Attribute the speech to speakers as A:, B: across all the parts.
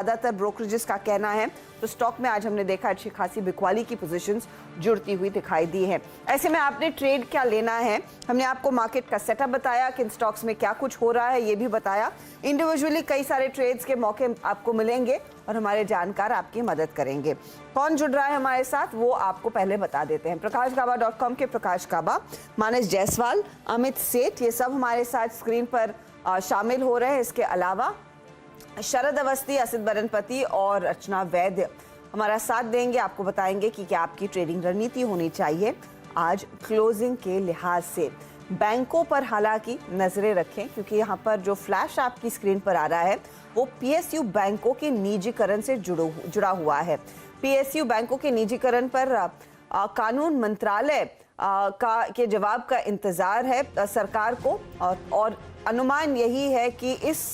A: ज्यादातर ब्रोकरेजेस का कहना है। तो स्टॉक में आज हमने देखा अच्छी खासी बिकवाली की पोजीशंस जुड़ती हुई दिखाई दी है। ऐसे में आपने ट्रेड क्या लेना है, हमने आपको मार्केट का सेटअप बताया, किन स्टॉक्स में क्या कुछ हो रहा है ये भी बताया। इंडिविजुअली कई सारे ट्रेड्स के मौके आपको मिलेंगे और हमारे जानकार आपकी मदद करेंगे। कौन जुड़ रहा है हमारे साथ वो आपको पहले बता देते हैं। प्रकाशकाबा.com के प्रकाश काबा, मानस जायसवाल, अमित सेठ, ये सब हमारे साथ स्क्रीन पर शामिल हो रहे हैं। इसके अलावा शरद अवस्थी, असित बरनपति और रचना वैद्य हमारा साथ देंगे। आपको बताएंगे कि क्या आपकी ट्रेडिंग रणनीति होनी चाहिए आज क्लोजिंग के लिहाज से। बैंकों पर हालांकि नजरें रखें, क्योंकि यहाँ पर जो फ्लैश आपकी स्क्रीन पर आ रहा है वो पीएसयू बैंकों के निजीकरण से जुड़ा हुआ है। पीएसयू बैंकों के निजीकरण पर कानून मंत्रालय के जवाब का इंतजार है सरकार को, और अनुमान यही है कि इस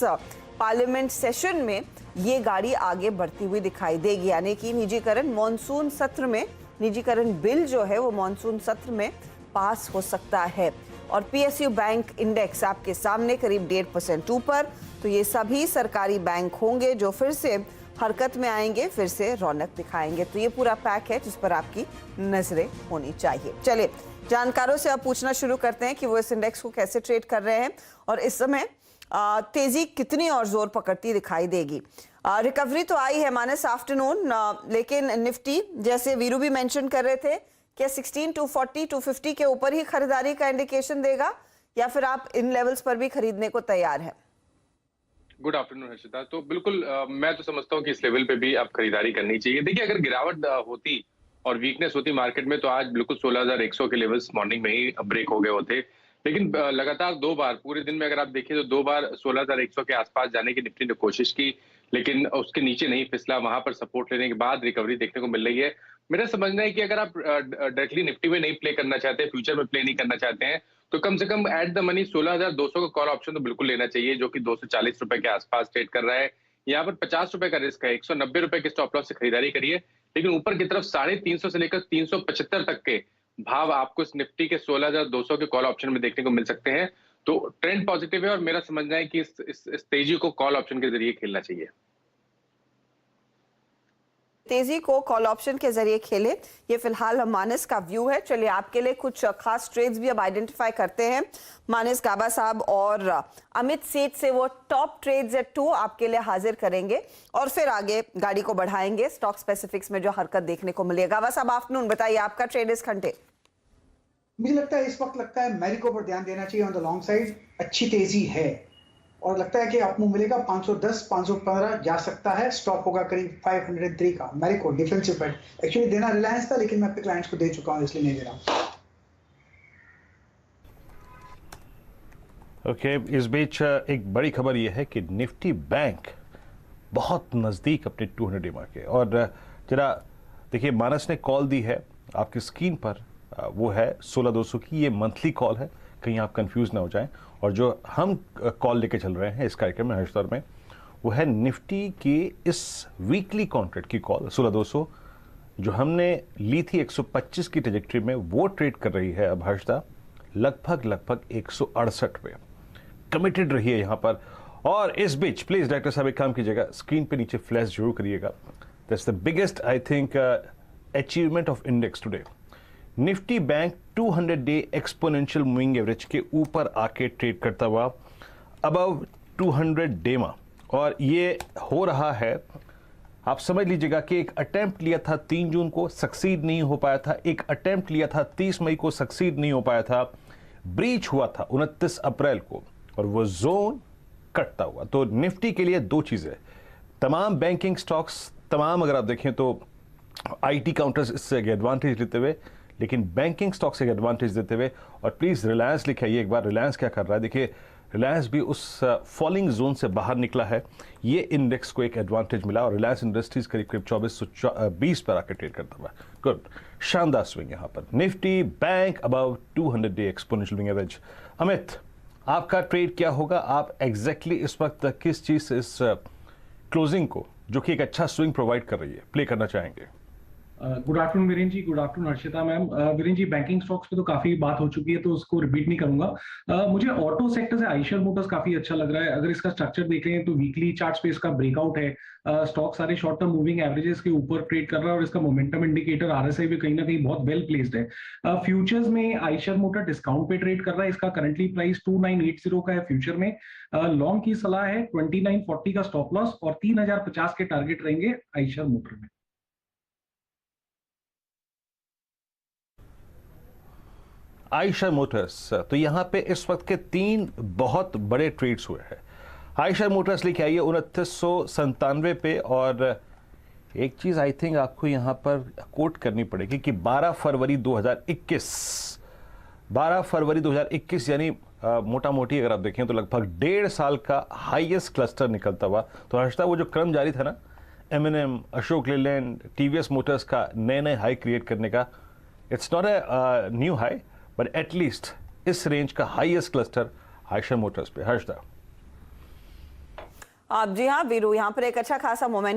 A: पार्लियामेंट सेशन में ये गाड़ी आगे बढ़ती हुई दिखाई देगी, यानी कि निजीकरण मॉनसून सत्र में, निजीकरण बिल जो है वो मॉनसून सत्र में पास हो सकता है। और पीएसयू बैंक इंडेक्स आपके सामने करीब 1.5% ऊपर। तो ये सभी सरकारी बैंक होंगे जो फिर से हरकत में आएंगे, फिर से रौनक दिखाएंगे। तो ये पूरा पैक है जिस पर आपकी नजरें होनी चाहिए। चलिए जानकारों से अब पूछना शुरू करते हैं कि वो इस इंडेक्स को कैसे ट्रेड कर रहे हैं और इस समय तेजी कितनी और जोर पकड़ती दिखाई देगी। रिकवरी तो आई है मानस आफ्टरनून, लेकिन निफ्टी जैसे वीरू भी मेंशन कर रहे थे, क्या 16 240 250 के ऊपर ही खरीदारी का इंडिकेशन देगा या फिर आप इन लेवल्स पर भी खरीदने को तैयार हैं?
B: Good afternoon Harshita. तो बिल्कुल मैं तो समझता हूँ कि इस लेवल पे भी आप खरीदारी करनी चाहिए। देखिए, अगर गिरावट होती और वीकनेस होती मार्केट में तो आज बिल्कुल 16,100 के लेवल्स मॉर्निंग में ही ब्रेक हो गए होते। लेकिन लगातार 2 बार पूरे दिन में अगर आप देखें तो 2 बार 16,100 के आसपास जाने की निफ्टी ने कोशिश की, लेकिन उसके नीचे नहीं फिसला। वहां पर सपोर्ट लेने के बाद रिकवरी देखने को मिल रही है। मेरा समझना है कि अगर आप डायरेक्टली निफ्टी में नहीं प्ले करना चाहते, फ्यूचर में प्ले नहीं करना चाहते हैं, तो कम से कम एट द मनी 16,200 का कॉल ऑप्शन तो बिल्कुल लेना चाहिए, जो कि 240 रुपए के आसपास ट्रेड कर रहा है। यहाँ पर 50 रुपए का रिस्क है, 190 रुपए के स्टॉप लॉस से खरीदारी करिए, लेकिन ऊपर की तरफ 350 से लेकर 375 तक के भाव आपको इस निफ्टी के 16,200 के कॉल ऑप्शन में देखने को मिल सकते हैं। तो ट्रेंड पॉजिटिव है और मेरा समझना है कि इस तेजी को कॉल ऑप्शन के जरिए खेलना चाहिए।
A: तेजी को कॉल ऑप्शन के जरिए खेले, ये फिलहाल मानस का व्यू है। चलिए आपके लिए कुछ खास ट्रेड्स भी अब आइडेंटिफाई करते हैं मानस काबा साहब और अमित सेठ से। वो टॉप ट्रेड्स एट 2 आपके लिए हाजिर करेंगे और फिर आगे गाड़ी को बढ़ाएंगे स्टॉक स्पेसिफिक्स में जो हरकत देखने को मिलेगा। काबा साहब आफ्टरनून, बताइए आपका ट्रेड इस घंटे।
C: मुझे लगता है इस वक्त लगता है मैरिको पर ध्यान देना चाहिए। ऑन द लॉन्ग साइड अच्छी तेजी है और लगता है कि आपको मिलेगा 510 515 जा सकता है। स्टॉप होगा करीब 503 का। मैरिको डिफेंसिव बेट एक्चुअली देना रिलायंस था, लेकिन मैं अपने क्लाइंट्स को दे चुका हूं इसलिए नहीं दे रहा।
D: ओके, इस बीच एक बड़ी खबर यह है कि निफ्टी बैंक बहुत नज़दीक अपने 200 डे के, और जरा देखिए मानस ने कॉल दी है आपकी स्क्रीन पर, वो है 16,200 की। ये मंथली कॉल है, कहीं आप कंफ्यूज ना हो जाएं। और जो हम कॉल लेके चल रहे हैं इस कार्यक्रम में हर्षदौर में, वो है निफ्टी की इस वीकली कॉन्ट्रैक्ट की कॉल 16,200 जो हमने ली थी 125 की ट्रेजेक्ट्री में, वो ट्रेड कर रही है अब हर्षदा लगभग 168 पे। कमिटेड रही है यहाँ पर। और इस बीच प्लीज डायरेक्टर साहब एक काम कीजिएगा, स्क्रीन पे नीचे फ्लैश जरूर करिएगा। That's the biggest I think achievement of index today. Nifty bank 200 day exponential moving average के ऊपर आके ट्रेड करता हुआ अबव 200 डे में, और ये हो रहा है, आप समझ लीजिएगा कि एक अटेम्प्ट लिया था 3 जून को, सक्सीड नहीं हो पाया था। एक अटेम्प्ट लिया था 30 मई को, सक्सीड नहीं हो पाया था। ब्रीच हुआ था 29 अप्रैल को और वो जोन कटता हुआ। तो निफ्टी के लिए 2 चीजें, तमाम बैंकिंग स्टॉक्स, तमाम अगर आप देखें तो आईटी काउंटर्स इससे एडवांटेज लेते हुए, लेकिन बैंकिंग स्टॉक से एडवांटेज देते हुए। और प्लीज रिलायंस लिखे आइए एक बार, रिलायंस क्या कर रहा है। देखिए रिलायंस भी उस फॉलिंग जोन से बाहर निकला है, ये इंडेक्स को एक एडवांटेज मिला और रिलायंस इंडस्ट्रीज करीब 2420 पर आकर ट्रेड करता हुआ। गुड, शानदार स्विंग यहाँ पर। Nifty bank above 200 day exponential moving average. Amit, आपका ट्रेड क्या होगा? आप एग्जैक्टली इस वक्त किस चीज से इस क्लोजिंग को, जो कि एक अच्छा स्विंग प्रोवाइड कर रही है, प्ले करना चाहेंगे?
E: Good afternoon Viren ji, good afternoon Harshita ma'am. Viren ji, banking stocks पे तो काफी बात हो चुकी है तो उसको रिपीट नहीं करूंगा। मुझे ऑटो सेक्टर से आइशर मोटर्स काफी अच्छा लग रहा है। अगर इसका स्ट्रक्चर देखें तो वीकली चार्ट पे इसका ब्रेकआउट है। स्टॉक सारे शॉर्ट टर्म मूविंग एवरेजेस के ऊपर ट्रेड कर रहा है और इसका मोमेंटम इंडिकेटर आरएसआई भी कहीं ना कहीं बहुत वेल प्लेस्ड है। फ्यूचर्स में आइशर मोटर डिस्काउंट पे ट्रेड कर रहा है। इसका करंटली प्राइस 2980 का है फ्यूचर में। लॉन्ग की सलाह है 2940 का स्टॉप लॉस और 3050 के टारगेट रहेंगे आइशर मोटर में।
D: आइशर मोटर्स, तो यहां पे इस वक्त के 3 बहुत बड़े ट्रेड्स हुए हैं। आइशर मोटर्स लेके आइए 2997 पे, और एक चीज आई थिंक आपको यहां पर कोट करनी पड़ेगी कि 12 फरवरी 2021 यानी मोटा मोटी अगर आप देखें तो लगभग 1.5 साल का हाईएस्ट क्लस्टर निकलता हुआ। तो हर्षिता, वो जो क्रम जारी था ना, M&M, Ashok Leyland, TVS Motors का नए नए हाई क्रिएट करने का, it's not a new high but at least इस रेंज का हाईएस्ट क्लस्टर आइशर मोटर्स पे। हर्षदा,
A: आप जी हाँ वीरू, यहाँ पर एक अच्छा खासा मोमेंटम